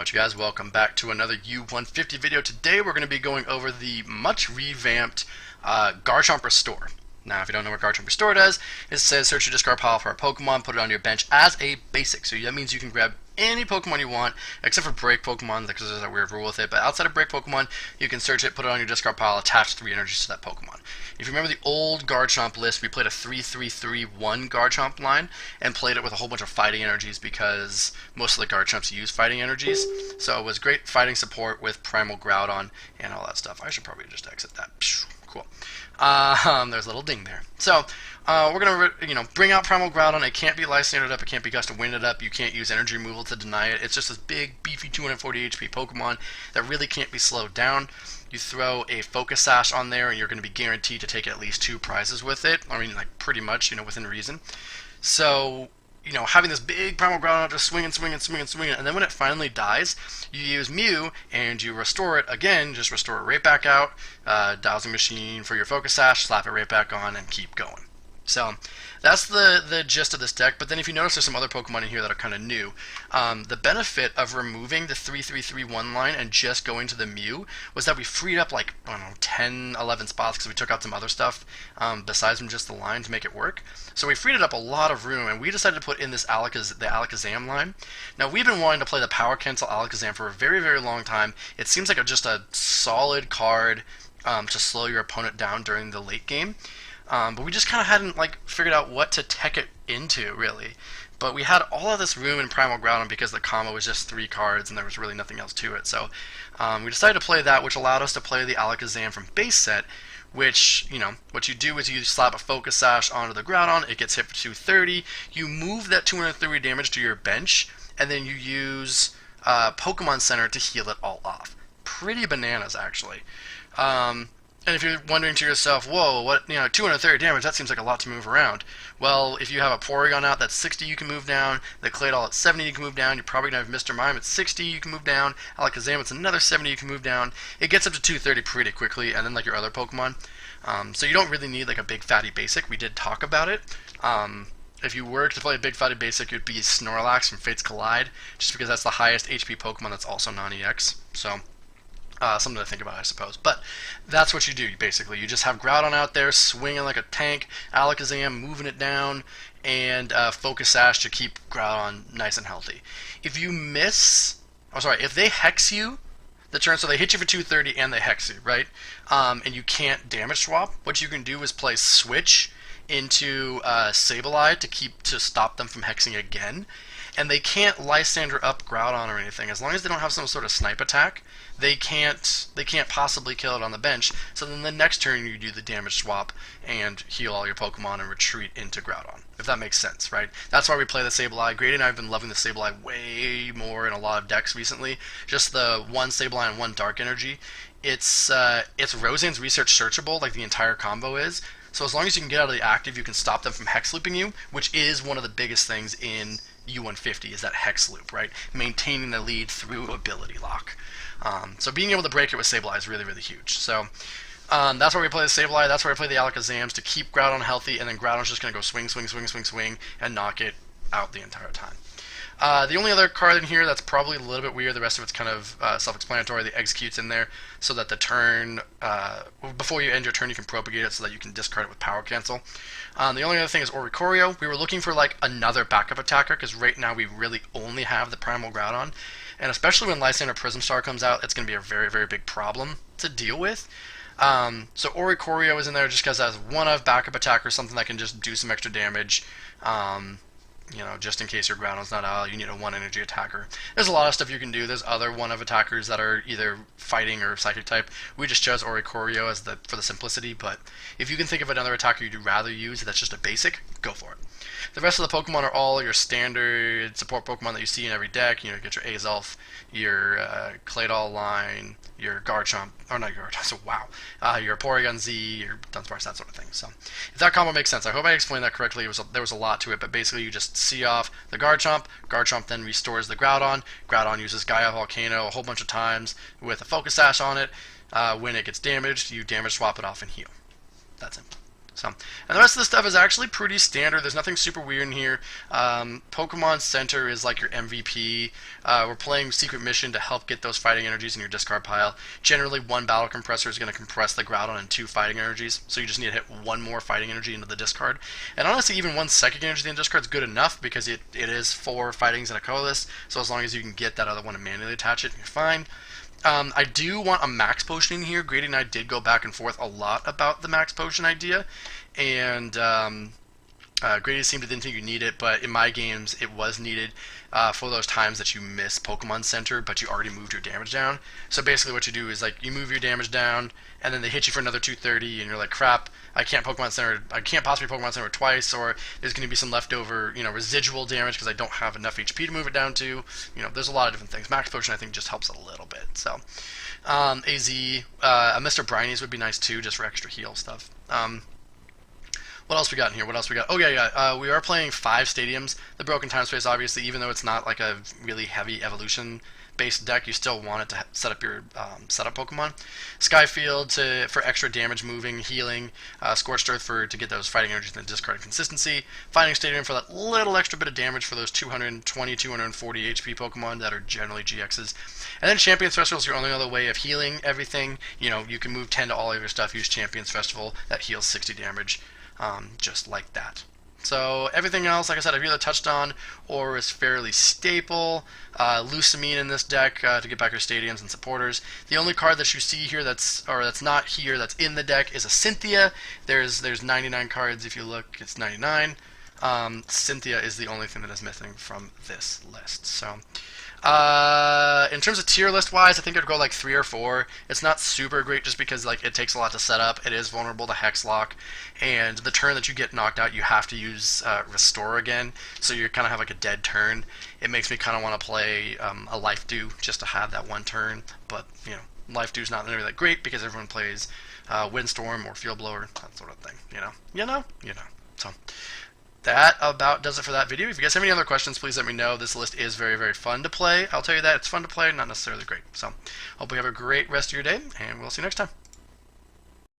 much, guys. Welcome back to another U150 video. Today we're going to be going over the much revamped Garchomp Restore. Now, if you don't know what Garchomp Restore does, it says search your discard pile for a Pokemon, put it on your bench as a basic. So that means you can grab any Pokemon you want, except for break Pokemon, because there's a weird rule with it. But outside of break Pokemon, you can search it, put it on your discard pile, attach 3 energies to that Pokemon. If you remember the old Garchomp list, we played a 3-3-3-1 Garchomp line and played it with a whole bunch of fighting energies because most of the Garchomps use fighting energies. So it was great fighting support with Primal Groudon and all that stuff. I should probably just exit that. Cool. There's a little ding there. So we're gonna bring out Primal Groudon. It can't be Lysandered up. It can't be Gust of Winded up. You can't use energy removal to deny it. It's just this big, beefy 240 HP Pokemon that really can't be slowed down. You throw a Focus Sash on there, and you're going to be guaranteed to take at least 2 prizes with it. I mean, like pretty much, within reason. So, having this big Primal Groudon just swing, and then when it finally dies, you use Mew and you restore it again. Just restore it right back out. Dowsing Machine for your Focus Sash, slap it right back on, and keep going. So that's the gist of this deck. But then if you notice, there's some other Pokemon in here that are kind of new. The benefit of removing the 3-3-3-1 line and just going to the Mew was that we freed up like, I don't know, 10, 11 spots because we took out some other stuff besides from just the line to make it work. So we freed it up a lot of room, and we decided to put in this the Alakazam line. Now, we've been wanting to play the Power Cancel Alakazam for a very, very long time. It seems like just a solid card to slow your opponent down during the late game. But we just kind of hadn't figured out what to tech it into, really. But we had all of this room in Primal Groudon because the combo was just 3 cards and there was really nothing else to it. So we decided to play that, which allowed us to play the Alakazam from base set, which, what you do is you slap a Focus Sash onto the Groudon, it gets hit for 230, you move that 230 damage to your bench, and then you use Pokemon Center to heal it all off. Pretty bananas, actually. And if you're wondering to yourself, whoa, what, 230 damage, that seems like a lot to move around. Well, if you have a Porygon out, that's 60 you can move down. The Claydol at 70 you can move down. You're probably going to have Mr. Mime at 60 you can move down. Alakazam, it's another 70 you can move down. It gets up to 230 pretty quickly, and then your other Pokemon. So you don't really need a big fatty basic. We did talk about it. If you were to play a big fatty basic, it would be Snorlax from Fates Collide, just because that's the highest HP Pokemon that's also non-EX. So something to think about, I suppose. But that's what you do, basically. You just have Groudon out there swinging like a tank, Alakazam moving it down, and Focus Sash to keep Groudon nice and healthy. If you miss... if they Hex you the turn, so they hit you for 230 and they Hex you, right? And you can't damage swap, what you can do is play Switch into Sableye to stop them from hexing again. And they can't Lysander up Groudon or anything. As long as they don't have some sort of snipe attack, they can't possibly kill it on the bench. So then the next turn you do the damage swap and heal all your Pokemon and retreat into Groudon, if that makes sense, right? That's why we play the Sableye. Grady and I have been loving the Sableye way more in a lot of decks recently. Just the 1 Sableye and 1 Dark Energy. It's Roseanne's Research searchable, like the entire combo is. So as long as you can get out of the active, you can stop them from hex looping you, which is one of the biggest things in U150 is that hex loop, right? Maintaining the lead through ability lock. So being able to break it with Sableye is really, really huge. So that's where we play the Sableye, that's where we play the Alakazams to keep Groudon healthy, and then Groudon's just going to go swing, and knock it out the entire time. The only other card in here that's probably a little bit weird, the rest of it's kind of self-explanatory, the Execute's in there, so that the turn, before you end your turn, you can propagate it so that you can discard it with Power Cancel. The only other thing is Oricorio. We were looking for another backup attacker, because right now we really only have the Primal Groudon, and especially when Lysander Prism Star comes out, it's going to be a very, very big problem to deal with. So Oricorio is in there just because as one of backup attacker, something that can just do some extra damage. Just in case your Groudon's not out, you need a 1 energy attacker. There's a lot of stuff you can do. There's other 1 of attackers that are either fighting or psychic type. We just chose Oricorio for the simplicity, but if you can think of another attacker you'd rather use that's just a basic, go for it. The rest of the Pokemon are all your standard support Pokemon that you see in every deck. You get your Azelf, your Claydol line, your Garchomp, or not your Garchomp, so wow, your Porygon Z, your Dunsparce, that sort of thing. So if that combo makes sense, I hope I explained that correctly. There was a lot to it, but basically you just see off the Garchomp, Garchomp then restores the Groudon, Groudon uses Gaia Volcano a whole bunch of times with a Focus Sash on it. When it gets damaged, you damage swap it off and heal. That's it. So, and the rest of the stuff is actually pretty standard. There's nothing super weird in here. Pokemon Center is like your MVP. We're playing Secret Mission to help get those fighting energies in your discard pile. Generally, one Battle Compressor is going to compress the Groudon and 2 fighting energies, so you just need to hit 1 more fighting energy into the discard. And honestly, even 1 psychic energy in the discard is good enough because it is 4 fightings and a colorless, so as long as you can get that other one and manually attach it, you're fine. I do want a max potion in here. Grady and I did go back and forth a lot about the max potion idea, and Grady seemed to didn't think you need it, but in my games it was needed for those times that you miss Pokemon Center, but you already moved your damage down. So basically what you do is like you move your damage down, and then they hit you for another 230, and you're like, crap, I can't possibly Pokemon Center twice, or there's going to be some leftover, residual damage because I don't have enough HP to move it down to. There's a lot of different things. Max Potion I think just helps a little bit. So AZ, a Mr. Brinies would be nice too, just for extra heal stuff. What else we got in here? Oh, yeah. We are playing 5 stadiums. The Broken Time Space, obviously, even though it's not like a really heavy evolution-based deck, you still want it to set up your setup Pokemon. Skyfield for extra damage moving, healing. Scorched Earth to get those fighting energies and discard consistency. Fighting Stadium for that little extra bit of damage for those 220, 240 HP Pokemon that are generally GXs. And then Champions Festival is your only other way of healing everything. You can move 10 to all of your stuff, use Champions Festival. That heals 60 damage. Just like that. So everything else, like I said, I've either touched on or is fairly staple. Lucamine in this deck to get back your stadiums and supporters. The only card that you see here that's not here that's in the deck is a Cynthia. There's 99 cards if you look. It's 99. Cynthia is the only thing that is missing from this list. So. In terms of tier list wise, I think I'd go like 3 or 4. It's not super great just because it takes a lot to set up. It is vulnerable to Hexlock, and the turn that you get knocked out, you have to use Restore again, so you kind of have like a dead turn. It makes me kind of want to play a Life Dew just to have that one turn, but Life Dew's not really that great because everyone plays Windstorm or Field Blower, that sort of thing. So. That about does it for that video. If you guys have any other questions, please let me know. This list is very, very fun to play. I'll tell you that. It's fun to play, not necessarily great. So, hope you have a great rest of your day, and we'll see you next time.